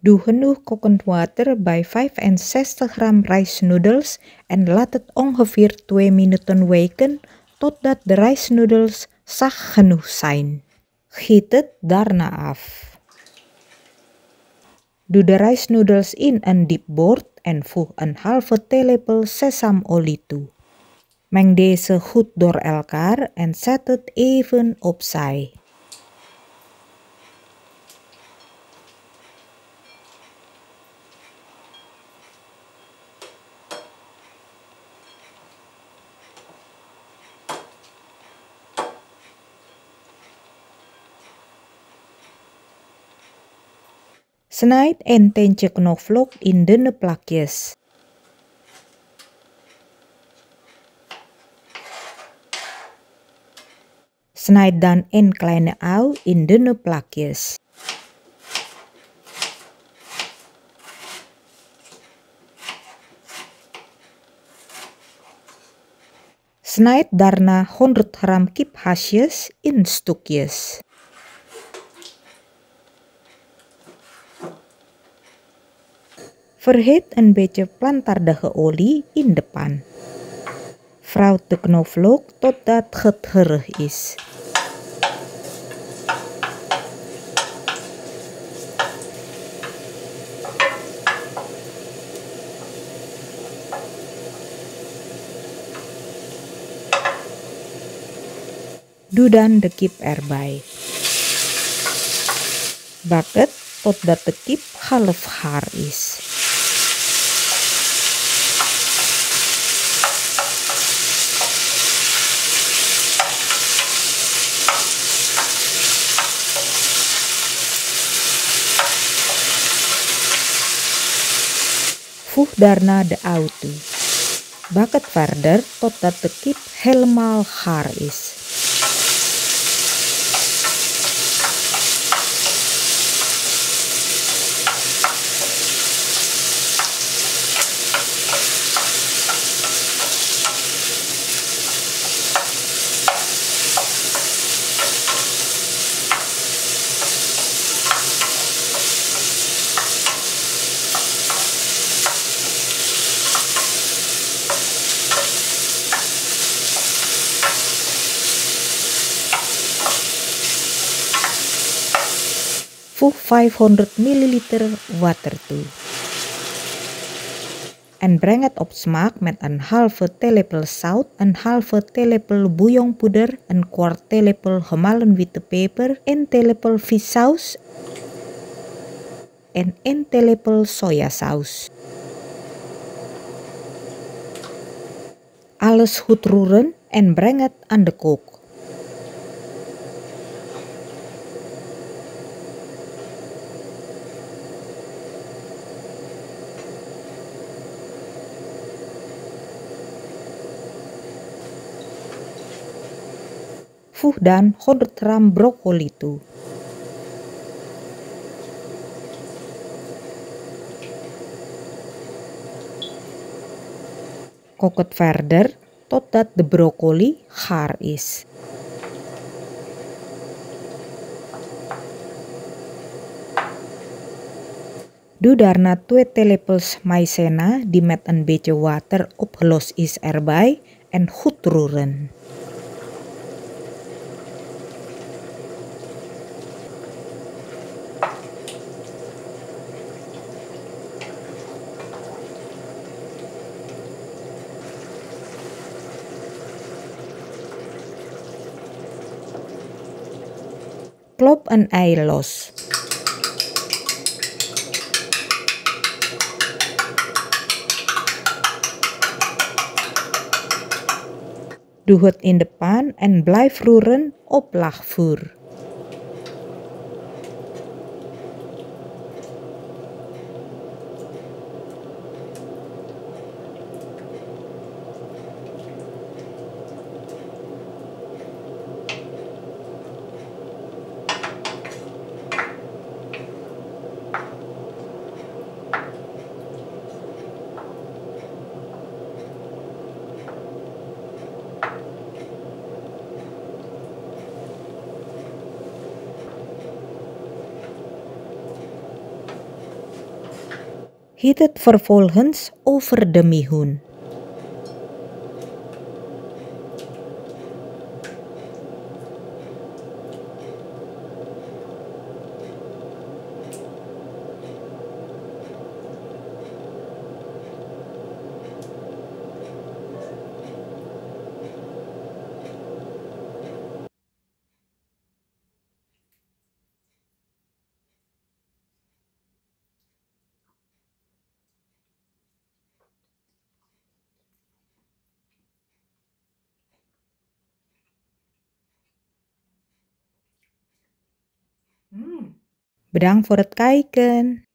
Doe genoeg kokend water bij 65 gram rijstnoedels en laat het ongeveer 2 minuten weken totdat de rijstnoedels zacht genoeg zijn. Giet het daarna af. Doe de rijstnoedels in een diep bord en voeg een halve theelepel sesamolie toe. Meng deze goed door elkaar en zet het even opzij. Snijd een teentje knoflook in dunne plakjes. Snijd dan een kleine ui in dunne plakjes. Snijd daarna 100 gram kiphaasjes in stukjes. Verhit een beetje plantaardige olie in de pan. Vrouw de knoflook totdat het gerig is. Doe dan de kip erbij. Bak het totdat de kip half gaar is. Voeg daarna de ui toe. Bak het verder totdat de kip helemaal gaar is. Voeg 500 ml water toe. En breng het op smaak met een halve theelepel zout, een halve theelepel bouillonpoeder, een kwart theelepel gemalen witte peper, 1 theelepel vissaus en 1 theelepel sojasaus. Alles goed roeren en breng het aan de kook. Voeg dan 100 gram broccoli toe. Kook het verder totdat de broccoli gaar is. Doe daarna 2 theelepels maïzena die met een beetje water opgelost is erbij en goed roeren. Klop een ei los. Doe het in de pan en blijf roeren op laag vuur. het vervolgens over de Mihun. Bedankt voor het kijken.